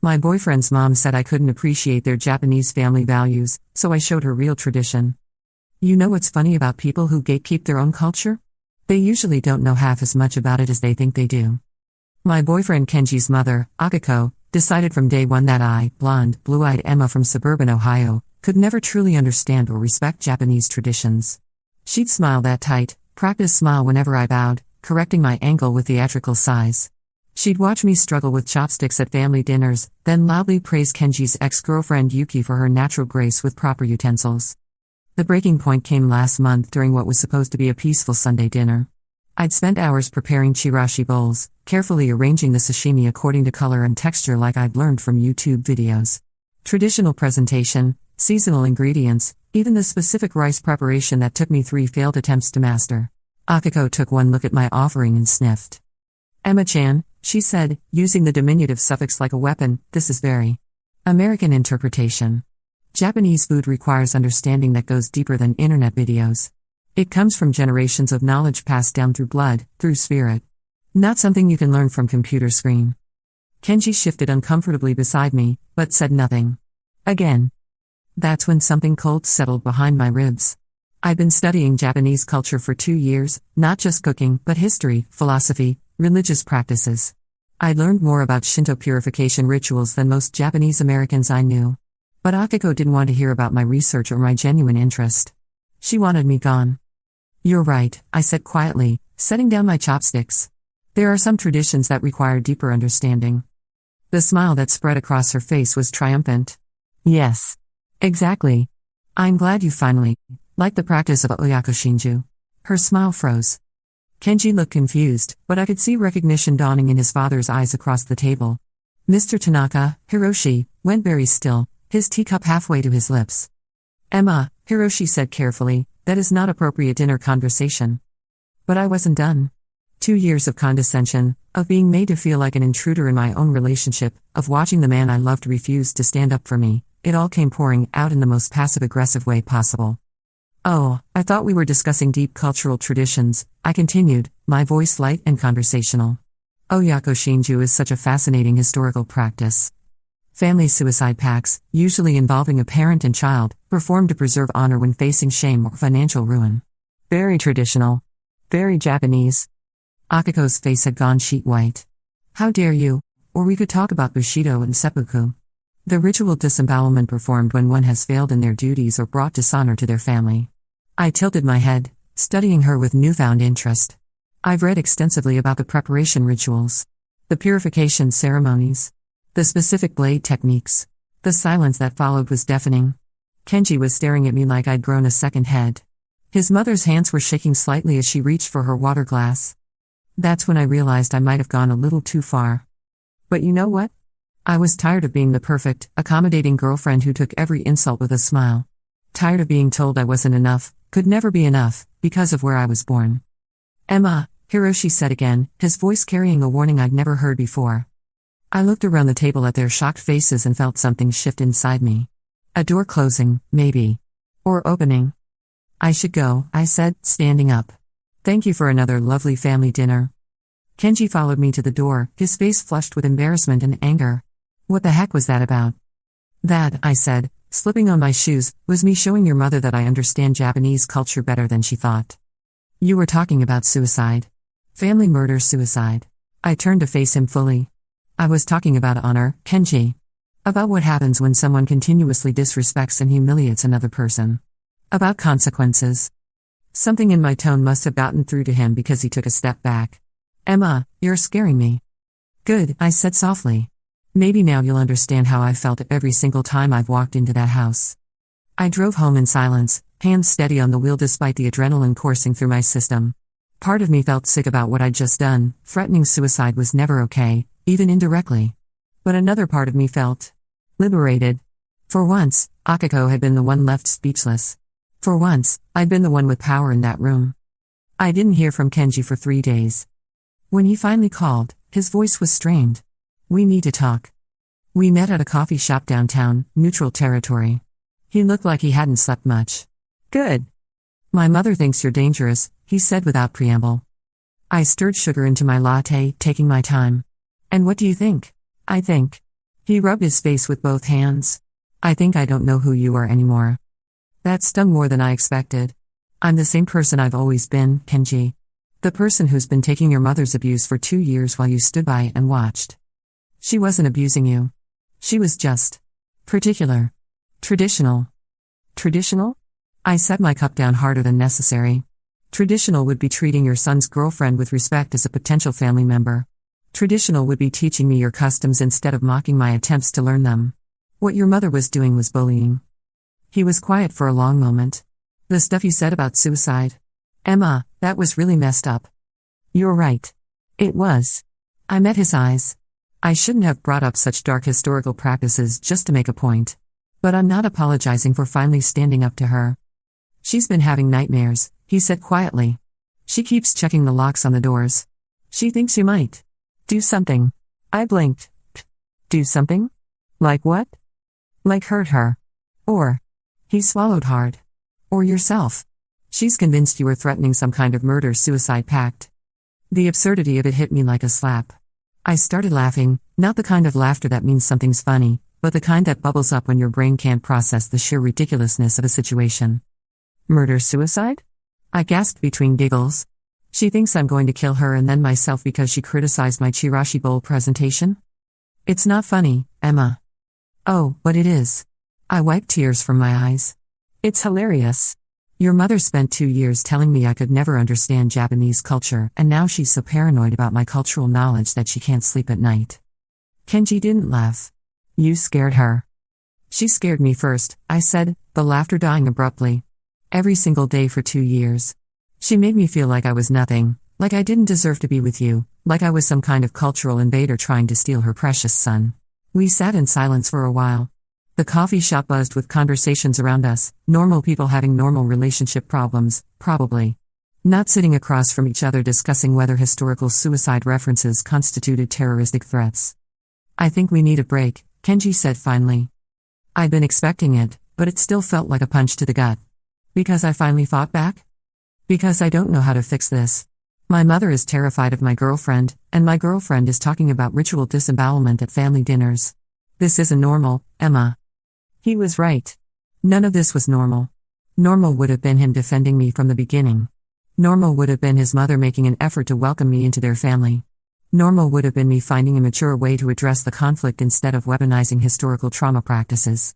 My boyfriend's mom said I couldn't appreciate their Japanese family values, so I showed her real tradition. You know what's funny about people who gatekeep their own culture? They usually don't know half as much about it as they think they do. My boyfriend Kenji's mother, Akiko, decided from day one that I, blonde, blue-eyed Emma from suburban Ohio, could never truly understand or respect Japanese traditions. She'd smile that tight, practiced smile whenever I bowed, correcting my angle with theatrical sighs. She'd watch me struggle with chopsticks at family dinners, then loudly praise Kenji's ex-girlfriend Yuki for her natural grace with proper utensils. The breaking point came last month during what was supposed to be a peaceful Sunday dinner. I'd spent hours preparing chirashi bowls, carefully arranging the sashimi according to color and texture like I'd learned from YouTube videos. Traditional presentation, seasonal ingredients, even the specific rice preparation that took me 3 failed attempts to master. Akiko took one look at my offering and sniffed. Emma-chan, she said, using the diminutive suffix like a weapon, this is very American interpretation. Japanese food requires understanding that goes deeper than internet videos. It comes from generations of knowledge passed down through blood, through spirit. Not something you can learn from computer screen. Kenji shifted uncomfortably beside me, but said nothing. Again. That's when something cold settled behind my ribs. I'd been studying Japanese culture for 2 years, not just cooking, but history, philosophy, religious practices. I learned more about Shinto purification rituals than most Japanese Americans I knew. But Akiko didn't want to hear about my research or my genuine interest. She wanted me gone. You're right, I said quietly, setting down my chopsticks. There are some traditions that require deeper understanding. The smile that spread across her face was triumphant. Yes. Exactly. I'm glad you finally liked the practice of Oyakoshinju. Her smile froze. Kenji looked confused, but I could see recognition dawning in his father's eyes across the table. Mr. Tanaka, Hiroshi, went very still, his teacup halfway to his lips. Emma, Hiroshi said carefully, that is not appropriate dinner conversation. But I wasn't done. 2 years of condescension, of being made to feel like an intruder in my own relationship, of watching the man I loved refuse to stand up for me, it all came pouring out in the most passive-aggressive way possible. Oh, I thought we were discussing deep cultural traditions, I continued, my voice light and conversational. Oyakoshinju is such a fascinating historical practice. Family suicide pacts, usually involving a parent and child, performed to preserve honor when facing shame or financial ruin. Very traditional. Very Japanese. Akiko's face had gone sheet white. How dare you? Or we could talk about Bushido and seppuku. The ritual disembowelment performed when one has failed in their duties or brought dishonor to their family. I tilted my head, studying her with newfound interest. I've read extensively about the preparation rituals, the purification ceremonies, the specific blade techniques. The silence that followed was deafening. Kenji was staring at me like I'd grown a second head. His mother's hands were shaking slightly as she reached for her water glass. That's when I realized I might have gone a little too far. But you know what? I was tired of being the perfect, accommodating girlfriend who took every insult with a smile. Tired of being told I wasn't enough, could never be enough, because of where I was born. Emma, Hiroshi said again, his voice carrying a warning I'd never heard before. I looked around the table at their shocked faces and felt something shift inside me. A door closing, maybe. Or opening. I should go, I said, standing up. Thank you for another lovely family dinner. Kenji followed me to the door, his face flushed with embarrassment and anger. What the heck was that about? That, I said, slipping on my shoes, was me showing your mother that I understand Japanese culture better than she thought. You were talking about suicide. Family murder suicide. I turned to face him fully. I was talking about honor, Kenji. About what happens when someone continuously disrespects and humiliates another person. About consequences. Something in my tone must have gotten through to him because he took a step back. Emma, you're scaring me. Good, I said softly. Maybe now you'll understand how I felt every single time I've walked into that house. I drove home in silence, hands steady on the wheel despite the adrenaline coursing through my system. Part of me felt sick about what I'd just done, threatening suicide was never okay, even indirectly. But another part of me felt liberated. For once, Akiko had been the one left speechless. For once, I'd been the one with power in that room. I didn't hear from Kenji for 3 days. When he finally called, his voice was strained. We need to talk. We met at a coffee shop downtown, neutral territory. He looked like he hadn't slept much. Good. My mother thinks you're dangerous, he said without preamble. I stirred sugar into my latte, taking my time. And what do you think? I think. He rubbed his face with both hands. I think I don't know who you are anymore. That stung more than I expected. I'm the same person I've always been, Kenji. The person who's been taking your mother's abuse for 2 years while you stood by and watched. She wasn't abusing you. She was just particular. Traditional. Traditional? I set my cup down harder than necessary. Traditional would be treating your son's girlfriend with respect as a potential family member. Traditional would be teaching me your customs instead of mocking my attempts to learn them. What your mother was doing was bullying. He was quiet for a long moment. The stuff you said about suicide. Emma, that was really messed up. You're right. It was. I met his eyes. I shouldn't have brought up such dark historical practices just to make a point. But I'm not apologizing for finally standing up to her. She's been having nightmares, he said quietly. She keeps checking the locks on the doors. She thinks you might do something. I blinked. Do something? Like what? Like hurt her. Or. He swallowed hard. Or yourself. She's convinced you were threatening some kind of murder-suicide pact. The absurdity of it hit me like a slap. I started laughing, not the kind of laughter that means something's funny, but the kind that bubbles up when your brain can't process the sheer ridiculousness of a situation. Murder-suicide? I gasped between giggles. She thinks I'm going to kill her and then myself because she criticized my Chirashi Bowl presentation? It's not funny, Emma. Oh, but it is. I wiped tears from my eyes. It's hilarious. Your mother spent 2 years telling me I could never understand Japanese culture, and now she's so paranoid about my cultural knowledge that she can't sleep at night. Kenji didn't laugh. You scared her. She scared me first, I said, the laughter dying abruptly. Every single day for 2 years. She made me feel like I was nothing, like I didn't deserve to be with you, like I was some kind of cultural invader trying to steal her precious son. We sat in silence for a while. The coffee shop buzzed with conversations around us, normal people having normal relationship problems, probably. Not sitting across from each other discussing whether historical suicide references constituted terroristic threats. I think we need a break, Kenji said finally. I'd been expecting it, but it still felt like a punch to the gut. Because I finally fought back? Because I don't know how to fix this. My mother is terrified of my girlfriend, and my girlfriend is talking about ritual disembowelment at family dinners. This isn't normal, Emma. He was right. None of this was normal. Normal would have been him defending me from the beginning. Normal would have been his mother making an effort to welcome me into their family. Normal would have been me finding a mature way to address the conflict instead of weaponizing historical trauma practices.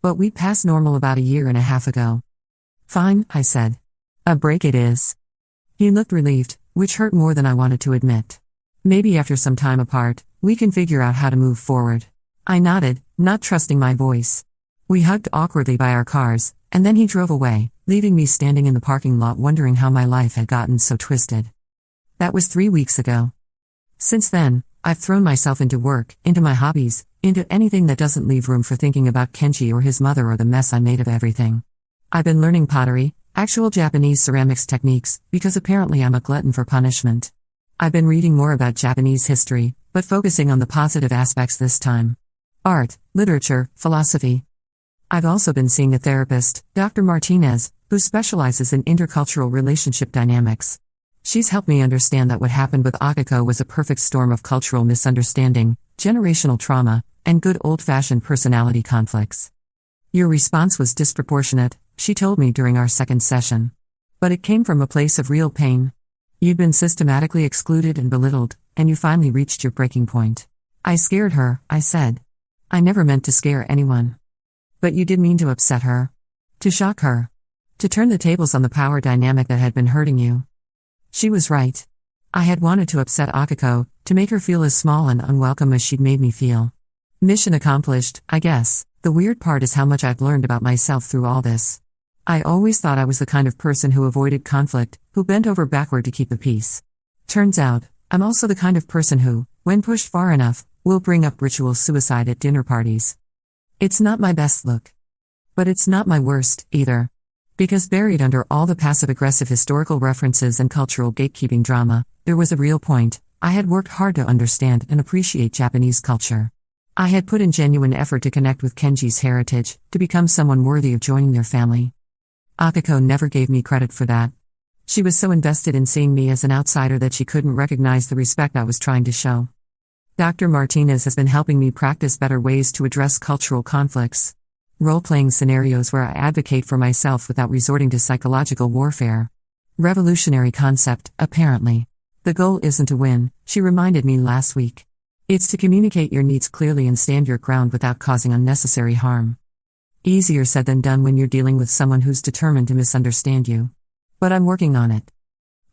But we passed normal about 1.5 years ago. Fine, I said. A break it is. He looked relieved, which hurt more than I wanted to admit. Maybe after some time apart, we can figure out how to move forward. I nodded, not trusting my voice. We hugged awkwardly by our cars, and then he drove away, leaving me standing in the parking lot wondering how my life had gotten so twisted. That was 3 weeks ago. Since then, I've thrown myself into work, into my hobbies, into anything that doesn't leave room for thinking about Kenji or his mother or the mess I made of everything. I've been learning pottery, actual Japanese ceramics techniques, because apparently I'm a glutton for punishment. I've been reading more about Japanese history, but focusing on the positive aspects this time. Art, literature, philosophy. I've also been seeing a therapist, Dr. Martinez, who specializes in intercultural relationship dynamics. She's helped me understand that what happened with Akiko was a perfect storm of cultural misunderstanding, generational trauma, and good old-fashioned personality conflicts. Your response was disproportionate, she told me during our second session. But it came from a place of real pain. You'd been systematically excluded and belittled, and you finally reached your breaking point. I scared her, I said. I never meant to scare anyone. But you did mean to upset her. To shock her. To turn the tables on the power dynamic that had been hurting you. She was right. I had wanted to upset Akiko, to make her feel as small and unwelcome as she'd made me feel. Mission accomplished, I guess. The weird part is how much I've learned about myself through all this. I always thought I was the kind of person who avoided conflict, who bent over backward to keep the peace. Turns out, I'm also the kind of person who, when pushed far enough, will bring up ritual suicide at dinner parties. It's not my best look. But it's not my worst, either. Because buried under all the passive-aggressive historical references and cultural gatekeeping drama, there was a real point. I had worked hard to understand and appreciate Japanese culture. I had put in genuine effort to connect with Kenji's heritage, to become someone worthy of joining their family. Akiko never gave me credit for that. She was so invested in seeing me as an outsider that she couldn't recognize the respect I was trying to show. Dr. Martinez has been helping me practice better ways to address cultural conflicts. Role-playing scenarios where I advocate for myself without resorting to psychological warfare. Revolutionary concept, apparently. The goal isn't to win, she reminded me last week. It's to communicate your needs clearly and stand your ground without causing unnecessary harm. Easier said than done when you're dealing with someone who's determined to misunderstand you. But I'm working on it.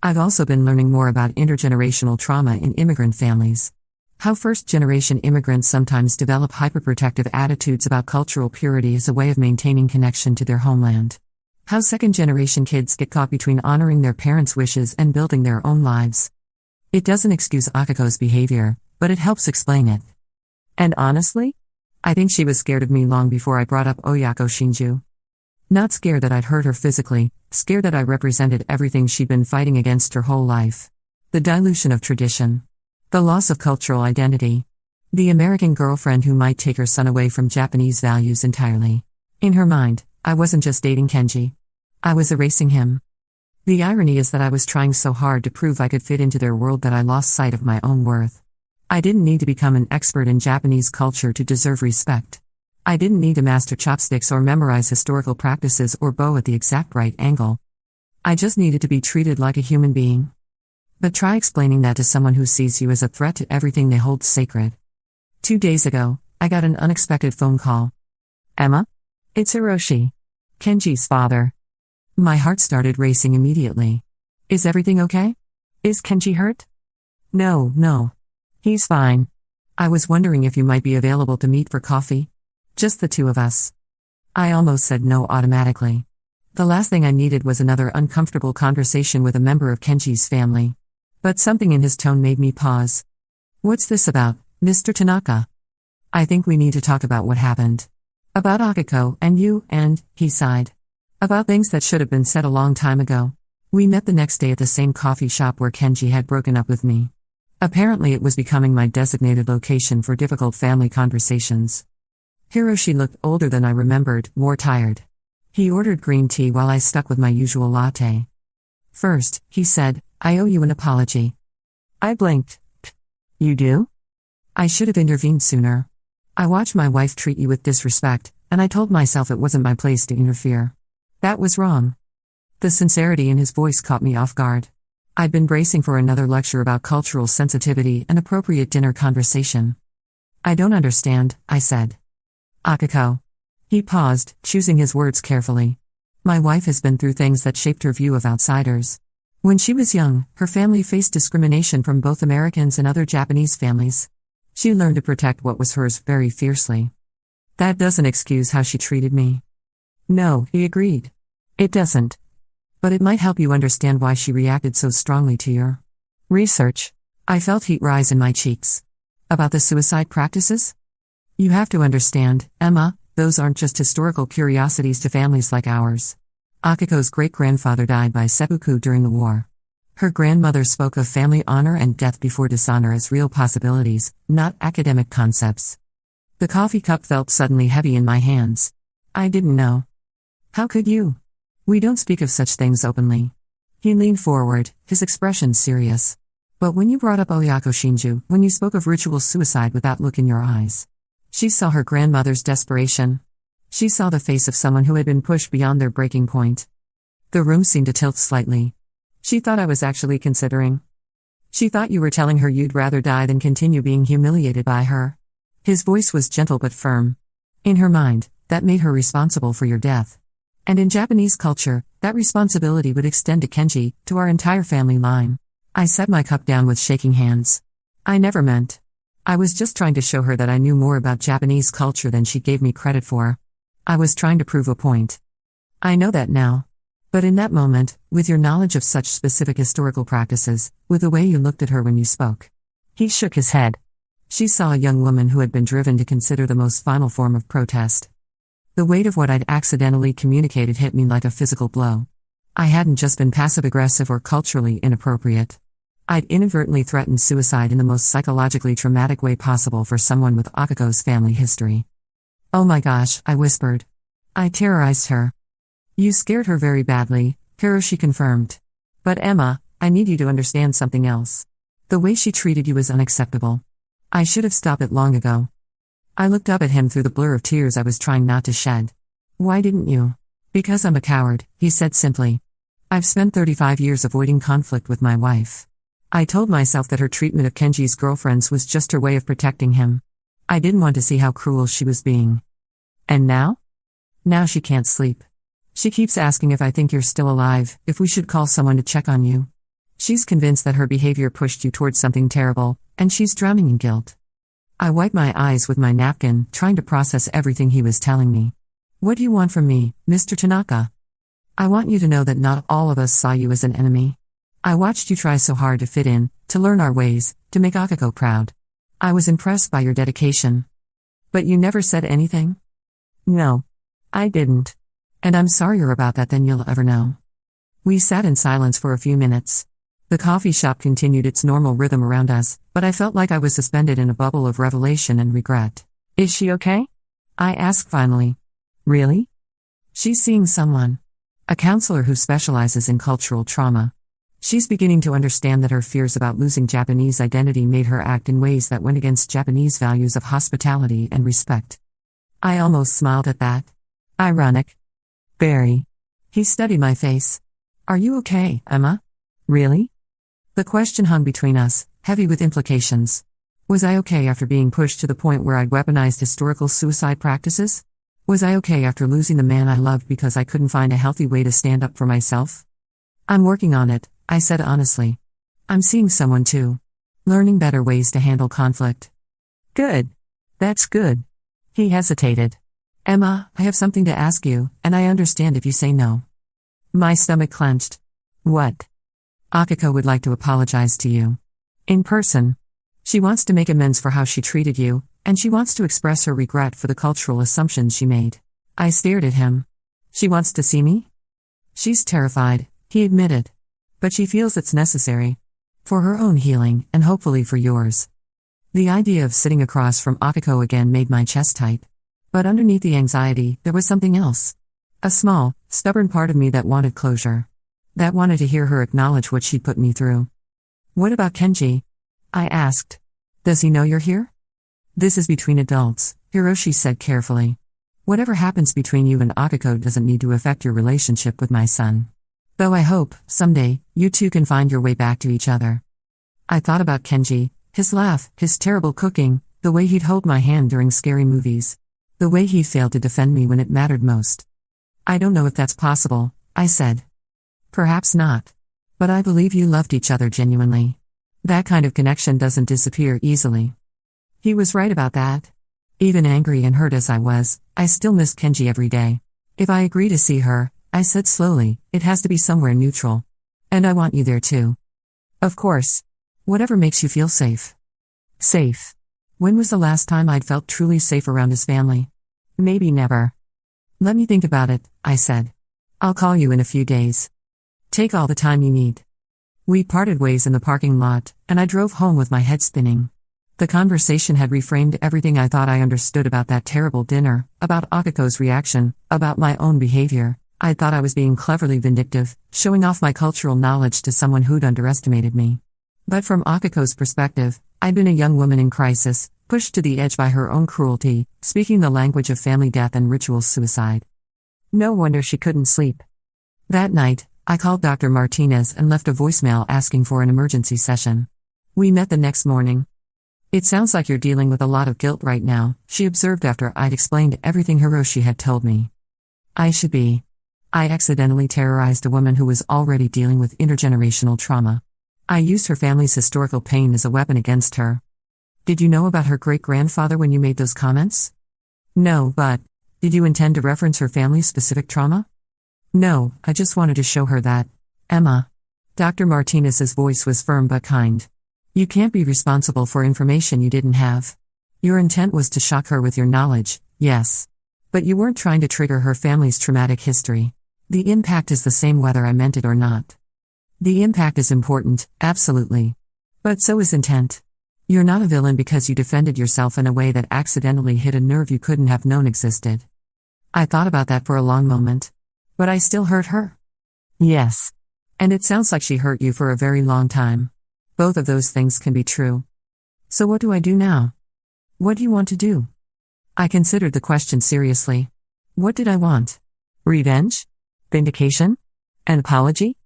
I've also been learning more about intergenerational trauma in immigrant families. How first-generation immigrants sometimes develop hyperprotective attitudes about cultural purity as a way of maintaining connection to their homeland. How second-generation kids get caught between honoring their parents' wishes and building their own lives. It doesn't excuse Akiko's behavior, but it helps explain it. And honestly, I think she was scared of me long before I brought up Oyako Shinju. Not scared that I'd hurt her physically, scared that I represented everything she'd been fighting against her whole life. The dilution of tradition. The loss of cultural identity. The American girlfriend who might take her son away from Japanese values entirely. In her mind, I wasn't just dating Kenji. I was erasing him. The irony is that I was trying so hard to prove I could fit into their world that I lost sight of my own worth. I didn't need to become an expert in Japanese culture to deserve respect. I didn't need to master chopsticks or memorize historical practices or bow at the exact right angle. I just needed to be treated like a human being. But try explaining that to someone who sees you as a threat to everything they hold sacred. 2 days ago, I got an unexpected phone call. Emma? It's Hiroshi. Kenji's father. My heart started racing immediately. Is everything okay? Is Kenji hurt? No. He's fine. I was wondering if you might be available to meet for coffee. Just the two of us. I almost said no automatically. The last thing I needed was another uncomfortable conversation with a member of Kenji's family. But something in his tone made me pause. What's this about, Mr. Tanaka? I think we need to talk about what happened. About Akiko and you, and, he sighed. About things that should have been said a long time ago. We met the next day at the same coffee shop where Kenji had broken up with me. Apparently it was becoming my designated location for difficult family conversations. Hiroshi looked older than I remembered, more tired. He ordered green tea while I stuck with my usual latte. First, he said, I owe you an apology. I blinked. You do? I should have intervened sooner. I watched my wife treat you with disrespect, and I told myself it wasn't my place to interfere. That was wrong. The sincerity in his voice caught me off guard. I'd been bracing for another lecture about cultural sensitivity and appropriate dinner conversation. I don't understand, I said. Akiko. He paused, choosing his words carefully. My wife has been through things that shaped her view of outsiders. When she was young, her family faced discrimination from both Americans and other Japanese families. She learned to protect what was hers very fiercely. That doesn't excuse how she treated me. No, he agreed. It doesn't. But it might help you understand why she reacted so strongly to your research. I felt heat rise in my cheeks. About the suicide practices? You have to understand, Emma, those aren't just historical curiosities to families like ours. Akiko's great-grandfather died by seppuku during the war. Her grandmother spoke of family honor and death before dishonor as real possibilities, not academic concepts. The coffee cup felt suddenly heavy in my hands. I didn't know. How could you? We don't speak of such things openly. He leaned forward, his expression serious. But when you brought up Oyako Shinju, when you spoke of ritual suicide without look in your eyes. She saw her grandmother's desperation. She saw the face of someone who had been pushed beyond their breaking point. The room seemed to tilt slightly. She thought I was actually considering. She thought you were telling her you'd rather die than continue being humiliated by her. His voice was gentle but firm. In her mind, that made her responsible for your death. And in Japanese culture, that responsibility would extend to Kenji, to our entire family line. I set my cup down with shaking hands. I never meant. I was just trying to show her that I knew more about Japanese culture than she gave me credit for. I was trying to prove a point. I know that now. But in that moment, with your knowledge of such specific historical practices, with the way you looked at her when you spoke. He shook his head. She saw a young woman who had been driven to consider the most final form of protest. The weight of what I'd accidentally communicated hit me like a physical blow. I hadn't just been passive-aggressive or culturally inappropriate. I'd inadvertently threatened suicide in the most psychologically traumatic way possible for someone with Akiko's family history. Oh my gosh, I whispered. I terrorized her. You scared her very badly, Hiroshi confirmed. But Emma, I need you to understand something else. The way she treated you is unacceptable. I should have stopped it long ago. I looked up at him through the blur of tears I was trying not to shed. Why didn't you? Because I'm a coward, he said simply. I've spent 35 years avoiding conflict with my wife. I told myself that her treatment of Kenji's girlfriends was just her way of protecting him. I didn't want to see how cruel she was being. And now? Now she can't sleep. She keeps asking if I think you're still alive, if we should call someone to check on you. She's convinced that her behavior pushed you towards something terrible, and she's drowning in guilt. I wiped my eyes with my napkin, trying to process everything he was telling me. What do you want from me, Mr. Tanaka? I want you to know that not all of us saw you as an enemy. I watched you try so hard to fit in, to learn our ways, to make Akiko proud. I was impressed by your dedication. But you never said anything? No. I didn't. And I'm sorrier about that than you'll ever know. We sat in silence for a few minutes. The coffee shop continued its normal rhythm around us, but I felt like I was suspended in a bubble of revelation and regret. Is she okay? I asked finally. Really? She's seeing someone. A counselor who specializes in cultural trauma. She's beginning to understand that her fears about losing Japanese identity made her act in ways that went against Japanese values of hospitality and respect. I almost smiled at that. Ironic. Barry. He studied my face. Are you okay, Emma? Really? The question hung between us, heavy with implications. Was I okay after being pushed to the point where I'd weaponized historical suicide practices? Was I okay after losing the man I loved because I couldn't find a healthy way to stand up for myself? I'm working on it, I said honestly. I'm seeing someone too. Learning better ways to handle conflict. Good. That's good. He hesitated. Emma, I have something to ask you, and I understand if you say no. My stomach clenched. What? Akiko would like to apologize to you. In person. She wants to make amends for how she treated you, and she wants to express her regret for the cultural assumptions she made. I stared at him. She wants to see me? She's terrified, he admitted. But she feels it's necessary. For her own healing, and hopefully for yours. The idea of sitting across from Akiko again made my chest tight. But underneath the anxiety, there was something else. A small, stubborn part of me that wanted closure. That wanted to hear her acknowledge what she'd put me through. What about Kenji? I asked. Does he know you're here? This is between adults, Hiroshi said carefully. Whatever happens between you and Akiko doesn't need to affect your relationship with my son. Though I hope, someday, you two can find your way back to each other. I thought about Kenji, his laugh, his terrible cooking, the way he'd hold my hand during scary movies. The way he failed to defend me when it mattered most. I don't know if that's possible, I said. Perhaps not. But I believe you loved each other genuinely. That kind of connection doesn't disappear easily. He was right about that. Even angry and hurt as I was, I still missed Kenji every day. If I agree to see her, I said slowly, it has to be somewhere neutral. And I want you there too. Of course. Whatever makes you feel safe. Safe. When was the last time I'd felt truly safe around his family? Maybe never. Let me think about it, I said. I'll call you in a few days. Take all the time you need. We parted ways in the parking lot, and I drove home with my head spinning. The conversation had reframed everything I thought I understood about that terrible dinner, about Akiko's reaction, about my own behavior. I thought I was being cleverly vindictive, showing off my cultural knowledge to someone who'd underestimated me. But from Akiko's perspective, I'd been a young woman in crisis, pushed to the edge by her own cruelty, speaking the language of family death and ritual suicide. No wonder she couldn't sleep. That night, I called Dr. Martinez and left a voicemail asking for an emergency session. We met the next morning. It sounds like you're dealing with a lot of guilt right now, she observed after I'd explained everything Hiroshi had told me. I should be. I accidentally terrorized a woman who was already dealing with intergenerational trauma. I used her family's historical pain as a weapon against her. Did you know about her great-grandfather when you made those comments? No, but did you intend to reference her family's specific trauma? No, I just wanted to show her that. Emma. Dr. Martinez's voice was firm but kind. You can't be responsible for information you didn't have. Your intent was to shock her with your knowledge, yes. But you weren't trying to trigger her family's traumatic history. The impact is the same whether I meant it or not. The impact is important, absolutely. But so is intent. You're not a villain because you defended yourself in a way that accidentally hit a nerve you couldn't have known existed. I thought about that for a long moment. But I still hurt her? Yes. And it sounds like she hurt you for a very long time. Both of those things can be true. So what do I do now? What do you want to do? I considered the question seriously. What did I want? Revenge? Vindication? An apology?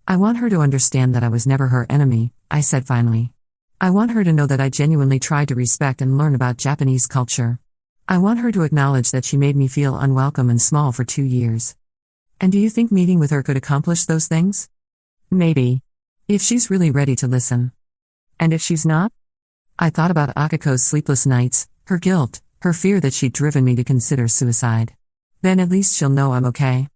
I want her to understand that I was never her enemy, I said finally. I want her to know that I genuinely tried to respect and learn about Japanese culture. I want her to acknowledge that she made me feel unwelcome and small for 2 years. And do you think meeting with her could accomplish those things? Maybe. If she's really ready to listen. And if she's not? I thought about Akiko's sleepless nights, her guilt, her fear that she'd driven me to consider suicide. Then at least she'll know I'm okay.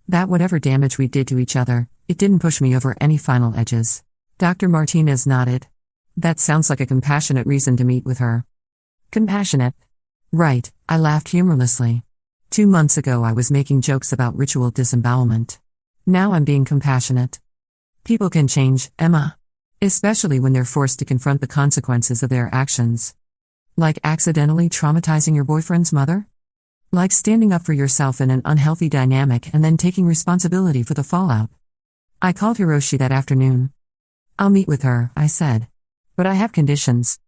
That whatever damage we did to each other, it didn't push me over any final edges. Dr. Martinez nodded. That sounds like a compassionate reason to meet with her. Compassionate? Right, I laughed humorlessly. 2 months ago I was making jokes about ritual disembowelment. Now I'm being compassionate. People can change, Emma. Especially when they're forced to confront the consequences of their actions. Like accidentally traumatizing your boyfriend's mother? Like standing up for yourself in an unhealthy dynamic and then taking responsibility for the fallout. I called Hiroshi that afternoon. I'll meet with her, I said. But I have conditions.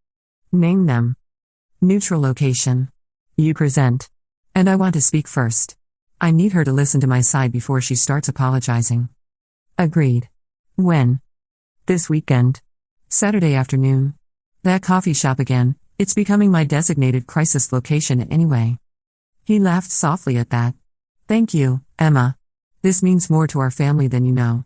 Name them. Neutral location. You present. And I want to speak first. I need her to listen to my side before she starts apologizing. Agreed. When? This weekend. Saturday afternoon. That coffee shop again, it's becoming my designated crisis location anyway. He laughed softly at that. Thank you, Emma. This means more to our family than you know.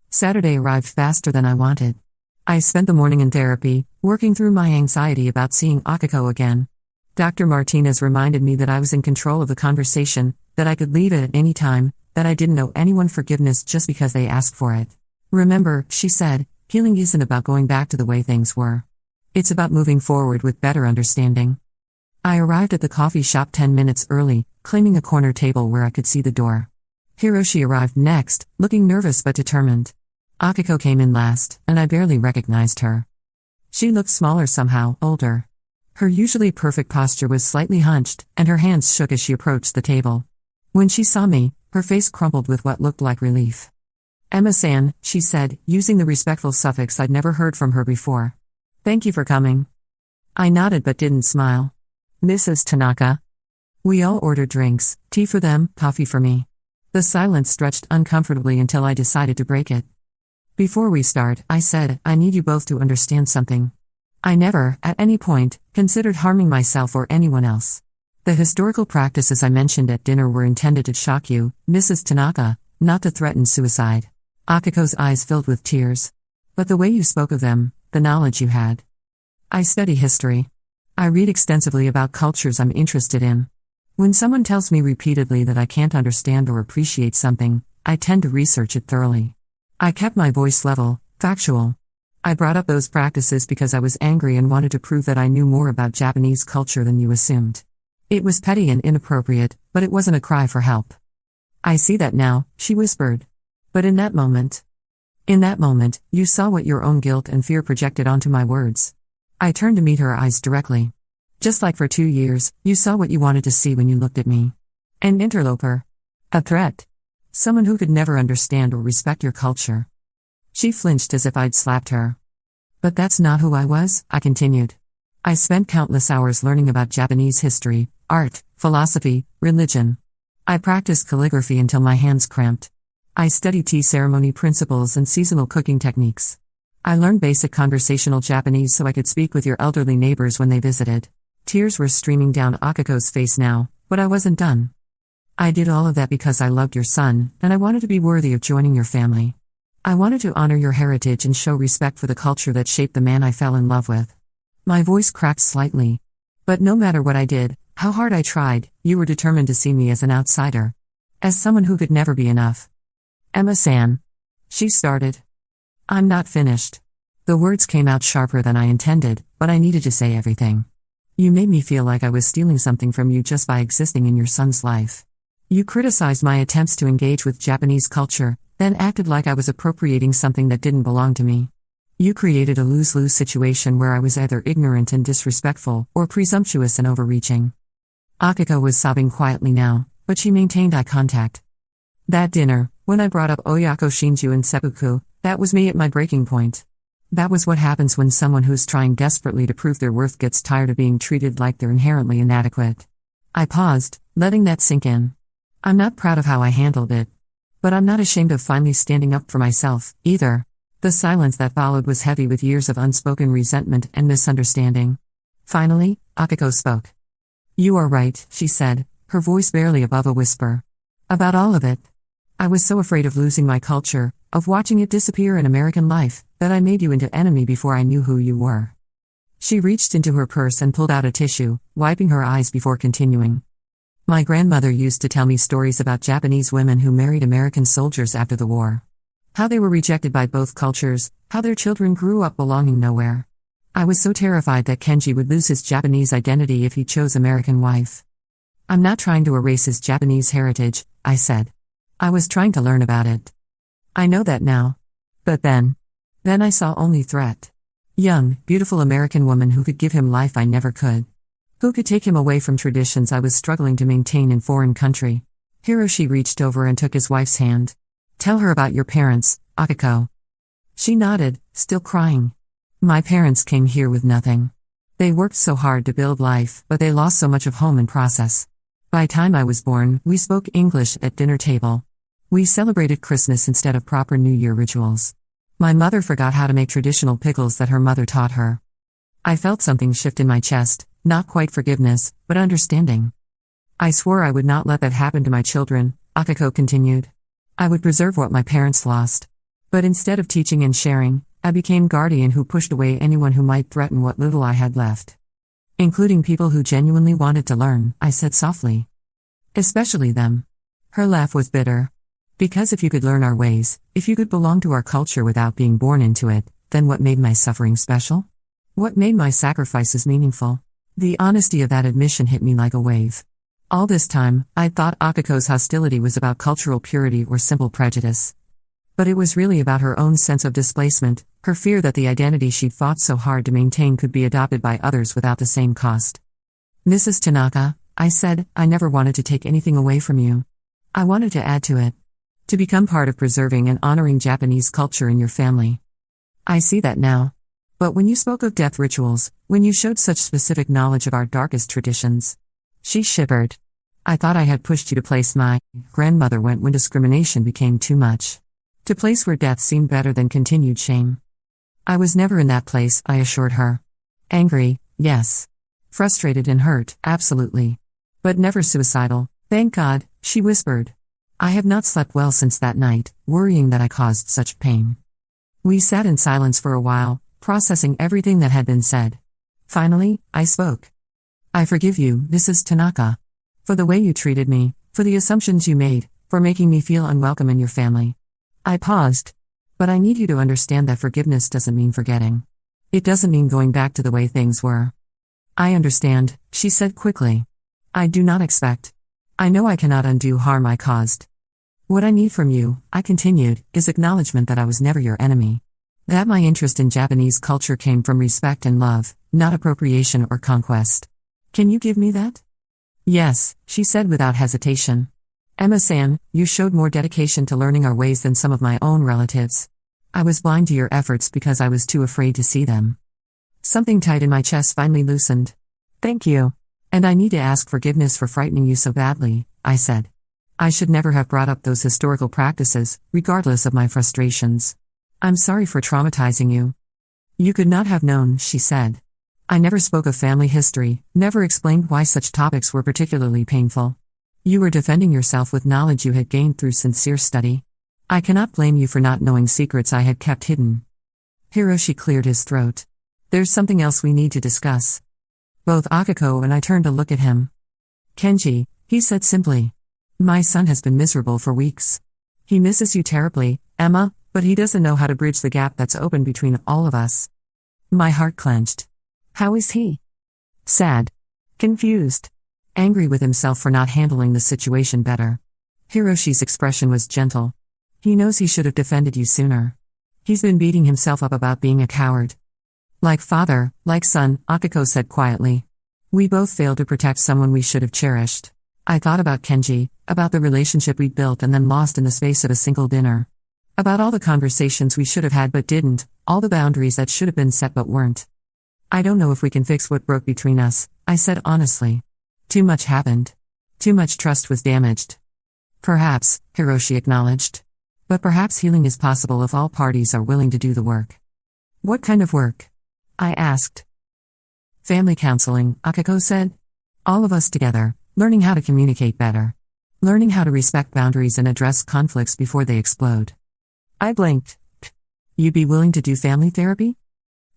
Saturday arrived faster than I wanted. I spent the morning in therapy, working through my anxiety about seeing Akiko again. Dr. Martinez reminded me that I was in control of the conversation, that I could leave it at any time, that I didn't owe anyone forgiveness just because they asked for it. Remember, she said, healing isn't about going back to the way things were. It's about moving forward with better understanding. I arrived at the coffee shop 10 minutes early, claiming a corner table where I could see the door. Hiroshi arrived next, looking nervous but determined. Akiko came in last, and I barely recognized her. She looked smaller somehow, older. Her usually perfect posture was slightly hunched, and her hands shook as she approached the table. When she saw me, her face crumpled with what looked like relief. Emma-san, she said, using the respectful suffix I'd never heard from her before. Thank you for coming. I nodded but didn't smile. Mrs. Tanaka. We all ordered drinks, tea for them, coffee for me. The silence stretched uncomfortably until I decided to break it. Before we start, I said, I need you both to understand something. I never, at any point, considered harming myself or anyone else. The historical practices I mentioned at dinner were intended to shock you, Mrs. Tanaka, not to threaten suicide. Akiko's eyes filled with tears. But the way you spoke of them, the knowledge you had. I study history. I read extensively about cultures I'm interested in. When someone tells me repeatedly that I can't understand or appreciate something, I tend to research it thoroughly. I kept my voice level, factual. I brought up those practices because I was angry and wanted to prove that I knew more about Japanese culture than you assumed. It was petty and inappropriate, but it wasn't a cry for help. I see that now, she whispered. But in that moment, you saw what your own guilt and fear projected onto my words. I turned to meet her eyes directly. Just like for 2 years, you saw what you wanted to see when you looked at me. An interloper. A threat. Someone who could never understand or respect your culture. She flinched as if I'd slapped her. But that's not who I was, I continued. I spent countless hours learning about Japanese history, art, philosophy, religion. I practiced calligraphy until my hands cramped. I studied tea ceremony principles and seasonal cooking techniques. I learned basic conversational Japanese so I could speak with your elderly neighbors when they visited. Tears were streaming down Akiko's face now, but I wasn't done. I did all of that because I loved your son, and I wanted to be worthy of joining your family. I wanted to honor your heritage and show respect for the culture that shaped the man I fell in love with. My voice cracked slightly. But no matter what I did, how hard I tried, you were determined to see me as an outsider. As someone who could never be enough. Emma-san. She started. I'm not finished. The words came out sharper than I intended, but I needed to say everything. You made me feel like I was stealing something from you just by existing in your son's life. You criticized my attempts to engage with Japanese culture, then acted like I was appropriating something that didn't belong to me. You created a lose-lose situation where I was either ignorant and disrespectful, or presumptuous and overreaching. Akiko was sobbing quietly now, but she maintained eye contact. That dinner, when I brought up Oyako Shinju and seppuku, that was me at my breaking point. That was what happens when someone who's trying desperately to prove their worth gets tired of being treated like they're inherently inadequate. I paused, letting that sink in. I'm not proud of how I handled it. But I'm not ashamed of finally standing up for myself, either. The silence that followed was heavy with years of unspoken resentment and misunderstanding. Finally, Akiko spoke. You are right, she said, her voice barely above a whisper. About all of it. I was so afraid of losing my culture, of watching it disappear in American life, that I made you into enemy before I knew who you were. She reached into her purse and pulled out a tissue, wiping her eyes before continuing. My grandmother used to tell me stories about Japanese women who married American soldiers after the war. How they were rejected by both cultures, how their children grew up belonging nowhere. I was so terrified that Kenji would lose his Japanese identity if he chose American wife. I'm not trying to erase his Japanese heritage, I said. I was trying to learn about it. I know that now. But then I saw only threat. Young, beautiful American woman who could give him life I never could. Who could take him away from traditions I was struggling to maintain in foreign country. Hiroshi reached over and took his wife's hand. Tell her about your parents, Akiko. She nodded, still crying. My parents came here with nothing. They worked so hard to build life, but they lost so much of home in process. By time I was born, we spoke English at dinner table. We celebrated Christmas instead of proper New Year rituals. My mother forgot how to make traditional pickles that her mother taught her. I felt something shift in my chest, not quite forgiveness, but understanding. I swore I would not let that happen to my children, Akiko continued. I would preserve what my parents lost. But instead of teaching and sharing, I became guardian who pushed away anyone who might threaten what little I had left. Including people who genuinely wanted to learn, I said softly. Especially them. Her laugh was bitter. Because if you could learn our ways, if you could belong to our culture without being born into it, then what made my suffering special? What made my sacrifices meaningful? The honesty of that admission hit me like a wave. All this time, I'd thought Akiko's hostility was about cultural purity or simple prejudice. But it was really about her own sense of displacement, her fear that the identity she'd fought so hard to maintain could be adopted by others without the same cost. Mrs. Tanaka, I said, I never wanted to take anything away from you. I wanted to add to it. To become part of preserving and honoring Japanese culture in your family. I see that now. But when you spoke of death rituals, when you showed such specific knowledge of our darkest traditions. She shivered. I thought I had pushed you to place my grandmother went when discrimination became too much. To place where death seemed better than continued shame. I was never in that place, I assured her. Angry, yes. Frustrated and hurt, absolutely. But never suicidal, thank God, she whispered. I have not slept well since that night, worrying that I caused such pain. We sat in silence for a while, processing everything that had been said. Finally, I spoke. I forgive you, Mrs. Tanaka. For the way you treated me, for the assumptions you made, for making me feel unwelcome in your family. I paused. But I need you to understand that forgiveness doesn't mean forgetting. It doesn't mean going back to the way things were. I understand, she said quickly. I do not expect. I know I cannot undo harm I caused. What I need from you, I continued, is acknowledgement that I was never your enemy. That my interest in Japanese culture came from respect and love, not appropriation or conquest. Can you give me that? Yes, she said without hesitation. Emma-san, you showed more dedication to learning our ways than some of my own relatives. I was blind to your efforts because I was too afraid to see them. Something tight in my chest finally loosened. Thank you. And I need to ask forgiveness for frightening you so badly, I said. I should never have brought up those historical practices, regardless of my frustrations. I'm sorry for traumatizing you. You could not have known, she said. I never spoke of family history, never explained why such topics were particularly painful. You were defending yourself with knowledge you had gained through sincere study. I cannot blame you for not knowing secrets I had kept hidden. Hiroshi cleared his throat. There's something else we need to discuss. Both Akiko and I turned to look at him. Kenji, he said simply. My son has been miserable for weeks. He misses you terribly, Emma, but he doesn't know how to bridge the gap that's open between all of us. My heart clenched. How is he? Sad. Confused. Angry with himself for not handling the situation better. Hiroshi's expression was gentle. He knows he should have defended you sooner. He's been beating himself up about being a coward. Like father, like son, Akiko said quietly. We both failed to protect someone we should have cherished. I thought about Kenji, about the relationship we'd built and then lost in the space of a single dinner. About all the conversations we should have had but didn't, all the boundaries that should have been set but weren't. I don't know if we can fix what broke between us, I said honestly. Too much happened. Too much trust was damaged. Perhaps, Hiroshi acknowledged. But perhaps healing is possible if all parties are willing to do the work. What kind of work? I asked. Family counseling, Akiko said. All of us together, learning how to communicate better. Learning how to respect boundaries and address conflicts before they explode. I blinked. You'd be willing to do family therapy?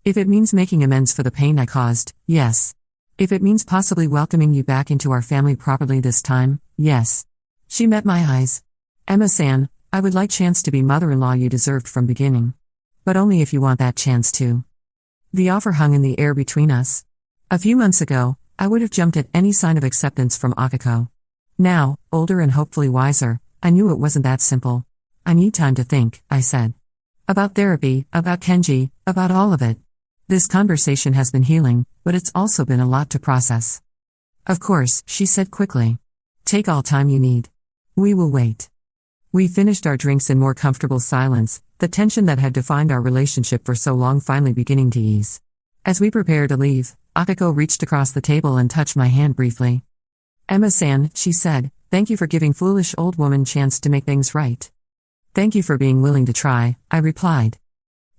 If it means making amends for the pain I caused, yes. If it means possibly welcoming you back into our family properly this time, yes. She met my eyes. Emma-san, I would like chance to be mother-in-law you deserved from beginning. But only if you want that chance too. The offer hung in the air between us. A few months ago, I would have jumped at any sign of acceptance from Akiko. Now, older and hopefully wiser, I knew it wasn't that simple. I need time to think, I said. About therapy, about Kenji, about all of it. This conversation has been healing, but it's also been a lot to process. Of course, she said quickly. Take all time you need. We will wait. We finished our drinks in more comfortable silence, the tension that had defined our relationship for so long finally beginning to ease. As we prepared to leave, Akiko reached across the table and touched my hand briefly. Emma-san, she said, thank you for giving foolish old woman chance to make things right. Thank you for being willing to try, I replied.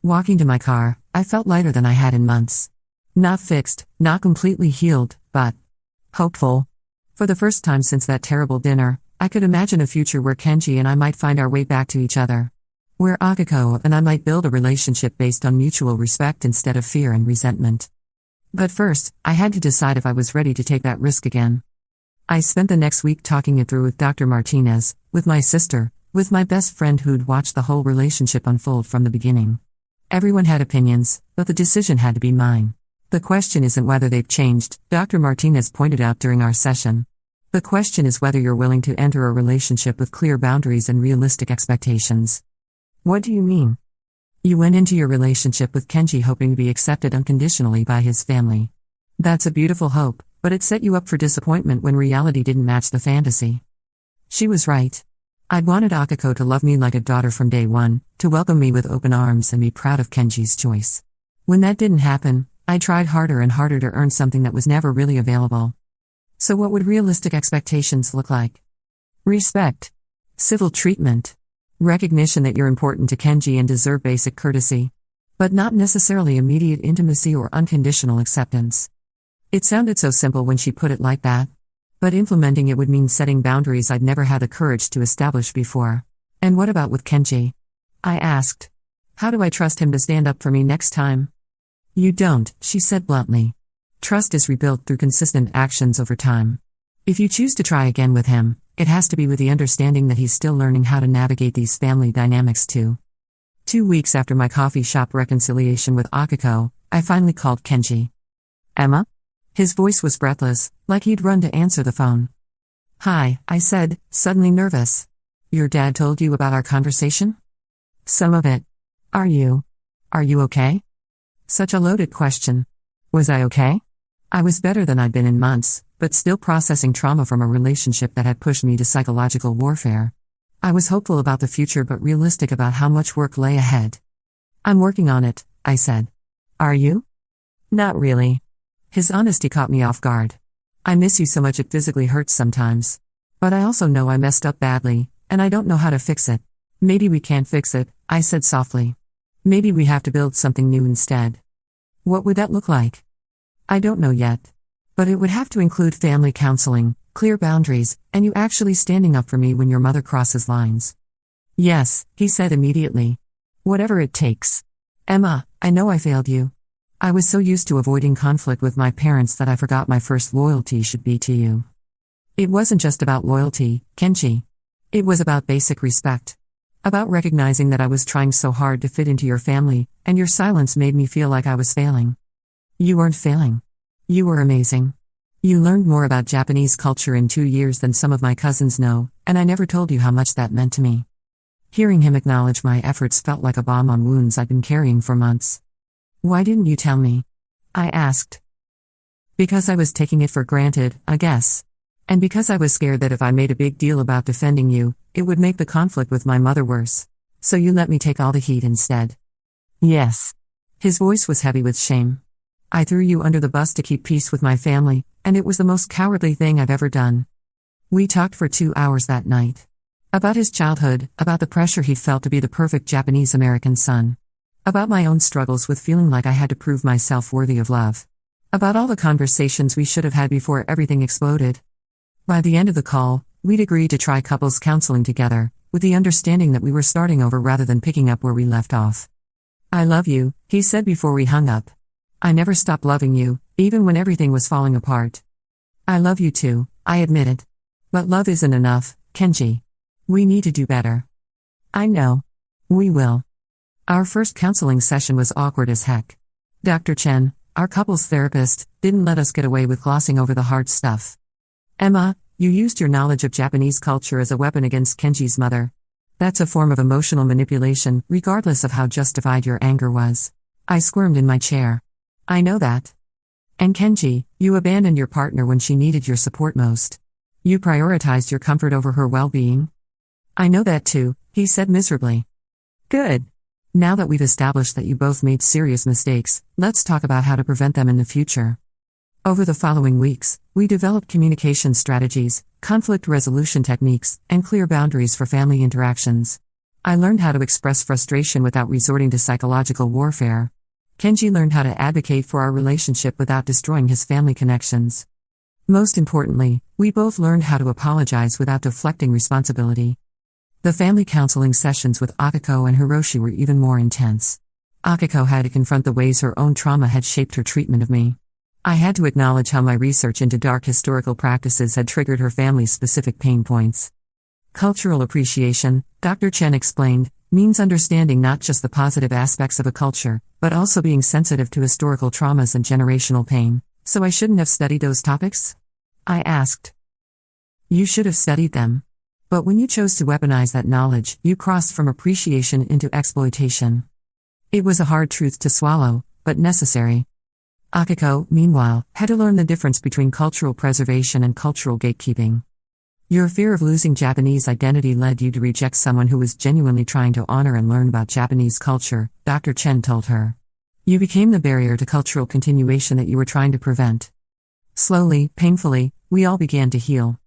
Walking to my car, I felt lighter than I had in months. Not fixed, not completely healed, but hopeful. For the first time since that terrible dinner, I could imagine a future where Kenji and I might find our way back to each other. Where Akiko and I might build a relationship based on mutual respect instead of fear and resentment. But first, I had to decide if I was ready to take that risk again. I spent the next week talking it through with Dr. Martinez, with my sister, with my best friend who'd watched the whole relationship unfold from the beginning. Everyone had opinions, but the decision had to be mine. The question isn't whether they've changed, Dr. Martinez pointed out during our session. The question is whether you're willing to enter a relationship with clear boundaries and realistic expectations. What do you mean? You went into your relationship with Kenji hoping to be accepted unconditionally by his family. That's a beautiful hope, but it set you up for disappointment when reality didn't match the fantasy. She was right. I'd wanted Akiko to love me like a daughter from day one, to welcome me with open arms and be proud of Kenji's choice. When that didn't happen, I tried harder and harder to earn something that was never really available. So what would realistic expectations look like? Respect. Civil treatment. Recognition that you're important to Kenji and deserve basic courtesy. But not necessarily immediate intimacy or unconditional acceptance. It sounded so simple when she put it like that. But implementing it would mean setting boundaries I'd never had the courage to establish before. And what about with Kenji? I asked. How do I trust him to stand up for me next time? You don't, she said bluntly. Trust is rebuilt through consistent actions over time. If you choose to try again with him, it has to be with the understanding that he's still learning how to navigate these family dynamics too. 2 weeks after my coffee shop reconciliation with Akiko, I finally called Kenji. Emma? His voice was breathless, like he'd run to answer the phone. Hi, I said, suddenly nervous. Your dad told you about our conversation? Some of it. Are you okay? Such a loaded question. Was I okay? I was better than I'd been in months, but still processing trauma from a relationship that had pushed me to psychological warfare. I was hopeful about the future but realistic about how much work lay ahead. I'm working on it, I said. Are you? Not really. His honesty caught me off guard. I miss you so much it physically hurts sometimes. But I also know I messed up badly, and I don't know how to fix it. Maybe we can't fix it, I said softly. Maybe we have to build something new instead. What would that look like? I don't know yet. But it would have to include family counseling, clear boundaries, and you actually standing up for me when your mother crosses lines. Yes, he said immediately. Whatever it takes. Emma, I know I failed you. I was so used to avoiding conflict with my parents that I forgot my first loyalty should be to you. It wasn't just about loyalty, Kenji. It was about basic respect. About recognizing that I was trying so hard to fit into your family, and your silence made me feel like I was failing. You weren't failing. You were amazing. You learned more about Japanese culture in 2 years than some of my cousins know, and I never told you how much that meant to me. Hearing him acknowledge my efforts felt like a balm on wounds I'd been carrying for months. Why didn't you tell me? I asked. Because I was taking it for granted, I guess. And because I was scared that if I made a big deal about defending you, it would make the conflict with my mother worse. So you let me take all the heat instead? Yes. His voice was heavy with shame. I threw you under the bus to keep peace with my family, and it was the most cowardly thing I've ever done. We talked for 2 hours that night. About his childhood, about the pressure he felt to be the perfect Japanese-American son. About my own struggles with feeling like I had to prove myself worthy of love. About all the conversations we should have had before everything exploded. By the end of the call, we'd agreed to try couples counseling together, with the understanding that we were starting over rather than picking up where we left off. I love you, he said before we hung up. I never stopped loving you, even when everything was falling apart. I love you too, I admitted. But love isn't enough, Kenji. We need to do better. I know. We will. Our first counseling session was awkward as heck. Dr. Chen, our couples therapist, didn't let us get away with glossing over the hard stuff. Emma, you used your knowledge of Japanese culture as a weapon against Kenji's mother. That's a form of emotional manipulation, regardless of how justified your anger was. I squirmed in my chair. I know that. And Kenji, you abandoned your partner when she needed your support most. You prioritized your comfort over her well-being. I know that too, he said miserably. Good. Now that we've established that you both made serious mistakes, let's talk about how to prevent them in the future. Over the following weeks, we developed communication strategies, conflict resolution techniques, and clear boundaries for family interactions. I learned how to express frustration without resorting to psychological warfare. Kenji learned how to advocate for our relationship without destroying his family connections. Most importantly, we both learned how to apologize without deflecting responsibility. The family counseling sessions with Akiko and Hiroshi were even more intense. Akiko had to confront the ways her own trauma had shaped her treatment of me. I had to acknowledge how my research into dark historical practices had triggered her family's specific pain points. Cultural appreciation, Dr. Chen explained, means understanding not just the positive aspects of a culture, but also being sensitive to historical traumas and generational pain. So I shouldn't have studied those topics? I asked. You should have studied them. But when you chose to weaponize that knowledge, you crossed from appreciation into exploitation. It was a hard truth to swallow, but necessary. Akiko, meanwhile, had to learn the difference between cultural preservation and cultural gatekeeping. Your fear of losing Japanese identity led you to reject someone who was genuinely trying to honor and learn about Japanese culture, Dr. Chen told her. You became the barrier to cultural continuation that you were trying to prevent. Slowly, painfully, we all began to heal.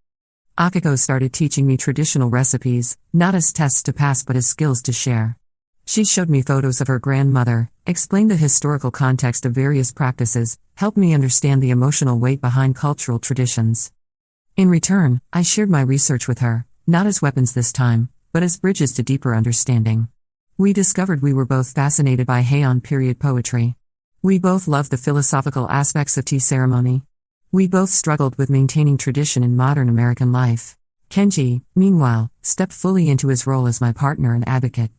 Akiko started teaching me traditional recipes, not as tests to pass but as skills to share. She showed me photos of her grandmother, explained the historical context of various practices, helped me understand the emotional weight behind cultural traditions. In return, I shared my research with her, not as weapons this time, but as bridges to deeper understanding. We discovered we were both fascinated by Heian period poetry. We both loved the philosophical aspects of tea ceremony. We both struggled with maintaining tradition in modern American life. Kenji, meanwhile, stepped fully into his role as my partner and advocate.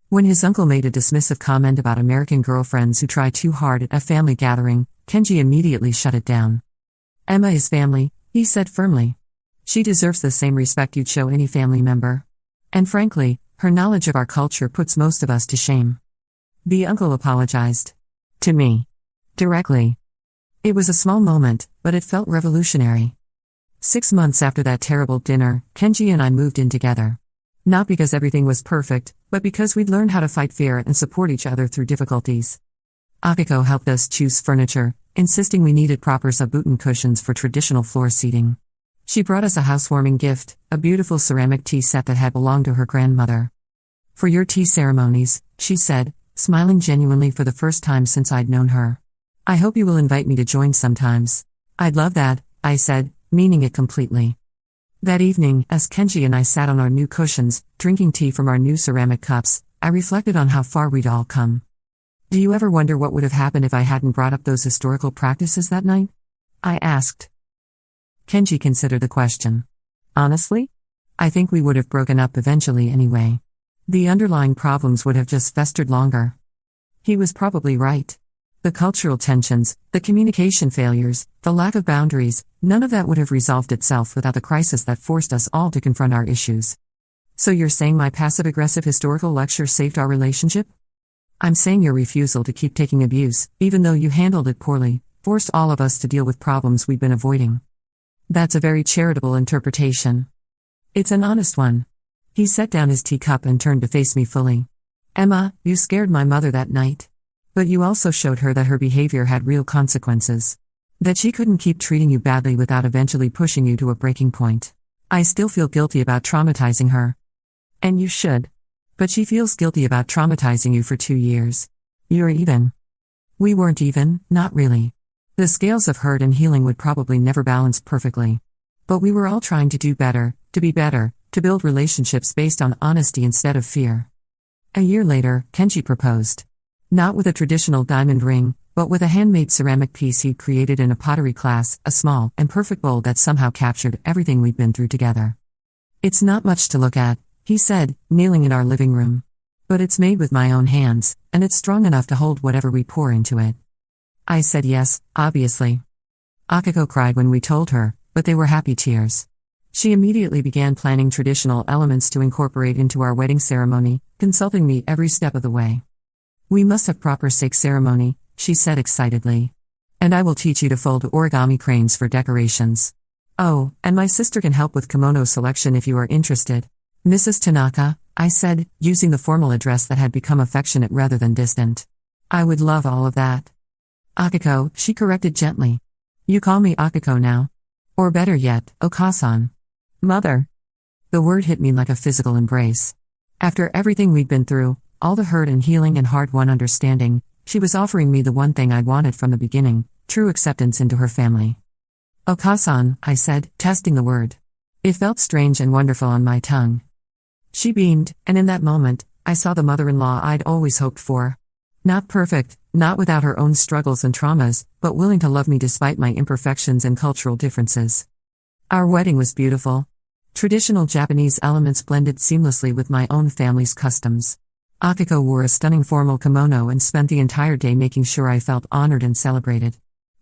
When his uncle made a dismissive comment about American girlfriends who try too hard at a family gathering, Kenji immediately shut it down. Emma is family, he said firmly. She deserves the same respect you'd show any family member. And frankly, her knowledge of our culture puts most of us to shame. The uncle apologized. To me. Directly. It was a small moment, but it felt revolutionary. 6 months after that terrible dinner, Kenji and I moved in together. Not because everything was perfect, but because we'd learned how to fight fair and support each other through difficulties. Akiko helped us choose furniture, insisting we needed proper zabuton cushions for traditional floor seating. She brought us a housewarming gift, a beautiful ceramic tea set that had belonged to her grandmother. For your tea ceremonies, she said, smiling genuinely for the first time since I'd known her. I hope you will invite me to join sometimes. I'd love that, I said, meaning it completely. That evening, as Kenji and I sat on our new cushions, drinking tea from our new ceramic cups, I reflected on how far we'd all come. Do you ever wonder what would have happened if I hadn't brought up those historical practices that night? I asked. Kenji considered the question. Honestly? I think we would have broken up eventually anyway. The underlying problems would have just festered longer. He was probably right. The cultural tensions, the communication failures, the lack of boundaries, none of that would have resolved itself without the crisis that forced us all to confront our issues. So you're saying my passive-aggressive historical lecture saved our relationship? I'm saying your refusal to keep taking abuse, even though you handled it poorly, forced all of us to deal with problems we've been avoiding. That's a very charitable interpretation. It's an honest one. He set down his teacup and turned to face me fully. Emma, you scared my mother that night. But you also showed her that her behavior had real consequences. That she couldn't keep treating you badly without eventually pushing you to a breaking point. I still feel guilty about traumatizing her. And you should. But she feels guilty about traumatizing you for 2 years. You're even. We weren't even, not really. The scales of hurt and healing would probably never balance perfectly. But we were all trying to do better, to be better, to build relationships based on honesty instead of fear. A year later, Kenji proposed. Not with a traditional diamond ring, but with a handmade ceramic piece he'd created in a pottery class, a small and perfect bowl that somehow captured everything we'd been through together. It's not much to look at, he said, kneeling in our living room. But it's made with my own hands, and it's strong enough to hold whatever we pour into it. I said yes, obviously. Akiko cried when we told her, but they were happy tears. She immediately began planning traditional elements to incorporate into our wedding ceremony, consulting me every step of the way. We must have proper sake ceremony, she said excitedly. And I will teach you to fold origami cranes for decorations. Oh, and my sister can help with kimono selection if you are interested. Mrs. Tanaka, I said, using the formal address that had become affectionate rather than distant. I would love all of that. Akiko, she corrected gently. You call me Akiko now. Or better yet, Okasan. Mother. The word hit me like a physical embrace. After everything we'd been through, all the hurt and healing and hard-won understanding, she was offering me the one thing I'd wanted from the beginning, true acceptance into her family. Okasan, I said, testing the word. It felt strange and wonderful on my tongue. She beamed, and in that moment, I saw the mother-in-law I'd always hoped for. Not perfect, not without her own struggles and traumas, but willing to love me despite my imperfections and cultural differences. Our wedding was beautiful. Traditional Japanese elements blended seamlessly with my own family's customs. Akiko wore a stunning formal kimono and spent the entire day making sure I felt honored and celebrated.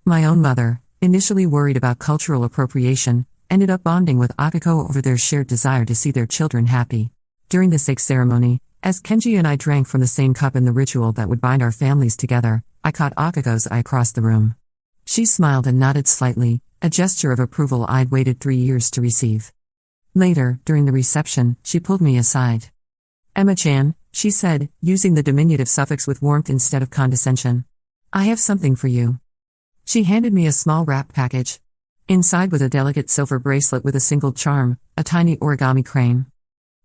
My own mother, initially worried about cultural appropriation, ended up bonding with Akiko over their shared desire to see their children happy. During the sake ceremony, as Kenji and I drank from the same cup in the ritual that would bind our families together, I caught Akiko's eye across the room. She smiled and nodded slightly, a gesture of approval I'd waited 3 years to receive. Later, during the reception, she pulled me aside. Emma-chan, she said, using the diminutive suffix with warmth instead of condescension. I have something for you. She handed me a small wrap package. Inside was a delicate silver bracelet with a single charm, a tiny origami crane.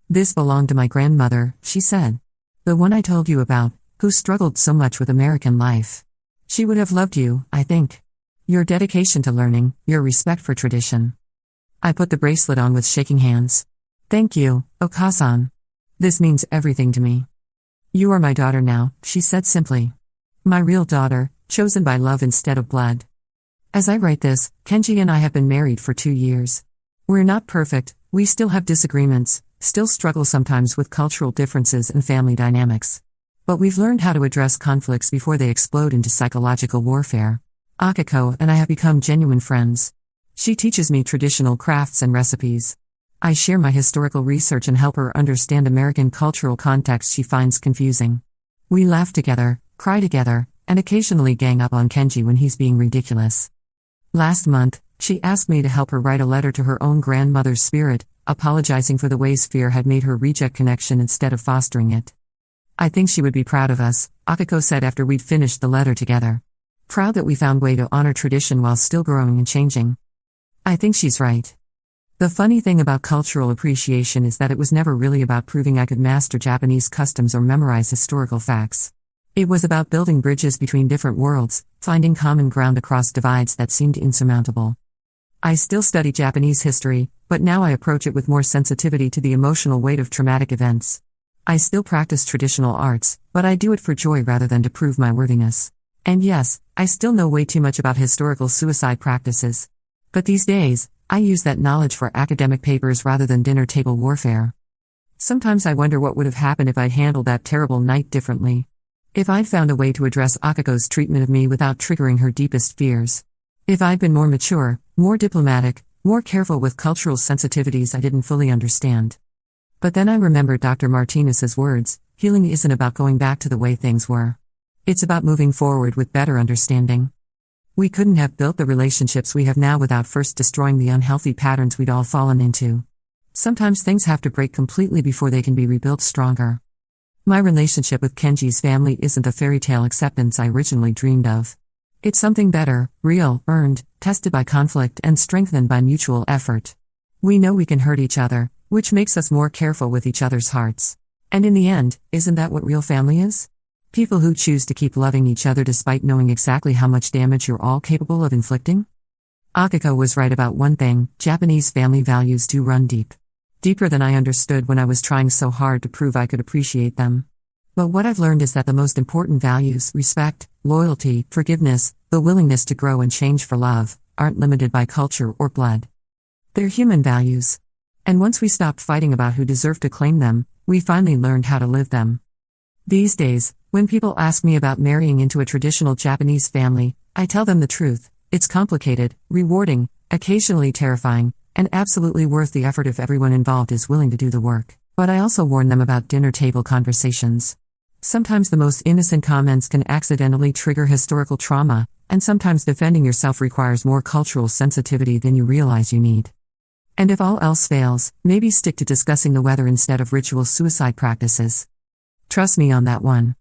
This belonged to my grandmother, she said. The one I told you about, who struggled so much with American life. She would have loved you, I think. Your dedication to learning, your respect for tradition. I put the bracelet on with shaking hands. Thank you, Okasan. This means everything to me. You are my daughter now, she said simply. My real daughter, chosen by love instead of blood. As I write this, Kenji and I have been married for 2 years. We're not perfect, we still have disagreements, still struggle sometimes with cultural differences and family dynamics. But we've learned how to address conflicts before they explode into psychological warfare. Akiko and I have become genuine friends. She teaches me traditional crafts and recipes. I share my historical research and help her understand American cultural context she finds confusing. We laugh together, cry together, and occasionally gang up on Kenji when he's being ridiculous. Last month, she asked me to help her write a letter to her own grandmother's spirit, apologizing for the ways fear had made her reject connection instead of fostering it. I think she would be proud of us, Akiko said after we'd finished the letter together. Proud that we found a way to honor tradition while still growing and changing. I think she's right. The funny thing about cultural appreciation is that it was never really about proving I could master Japanese customs or memorize historical facts. It was about building bridges between different worlds, finding common ground across divides that seemed insurmountable. I still study Japanese history, but now I approach it with more sensitivity to the emotional weight of traumatic events. I still practice traditional arts, but I do it for joy rather than to prove my worthiness. And yes, I still know way too much about historical suicide practices. But these days, I use that knowledge for academic papers rather than dinner table warfare. Sometimes I wonder what would have happened if I'd handled that terrible night differently. If I'd found a way to address Akiko's treatment of me without triggering her deepest fears. If I'd been more mature, more diplomatic, more careful with cultural sensitivities I didn't fully understand. But then I remembered Dr. Martinez's words, healing isn't about going back to the way things were. It's about moving forward with better understanding. We couldn't have built the relationships we have now without first destroying the unhealthy patterns we'd all fallen into. Sometimes things have to break completely before they can be rebuilt stronger. My relationship with Kenji's family isn't the fairy tale acceptance I originally dreamed of. It's something better, real, earned, tested by conflict and strengthened by mutual effort. We know we can hurt each other, which makes us more careful with each other's hearts. And in the end, isn't that what real family is? People who choose to keep loving each other despite knowing exactly how much damage you're all capable of inflicting? Akiko was right about one thing: Japanese family values do run deep. Deeper than I understood when I was trying so hard to prove I could appreciate them. But what I've learned is that the most important values, respect, loyalty, forgiveness, the willingness to grow and change for love, aren't limited by culture or blood. They're human values. And once we stopped fighting about who deserved to claim them, we finally learned how to live them. These days, when people ask me about marrying into a traditional Japanese family, I tell them the truth: it's complicated, rewarding, occasionally terrifying, and absolutely worth the effort if everyone involved is willing to do the work. But I also warn them about dinner table conversations. Sometimes the most innocent comments can accidentally trigger historical trauma, and sometimes defending yourself requires more cultural sensitivity than you realize you need. And if all else fails, maybe stick to discussing the weather instead of ritual suicide practices. Trust me on that one.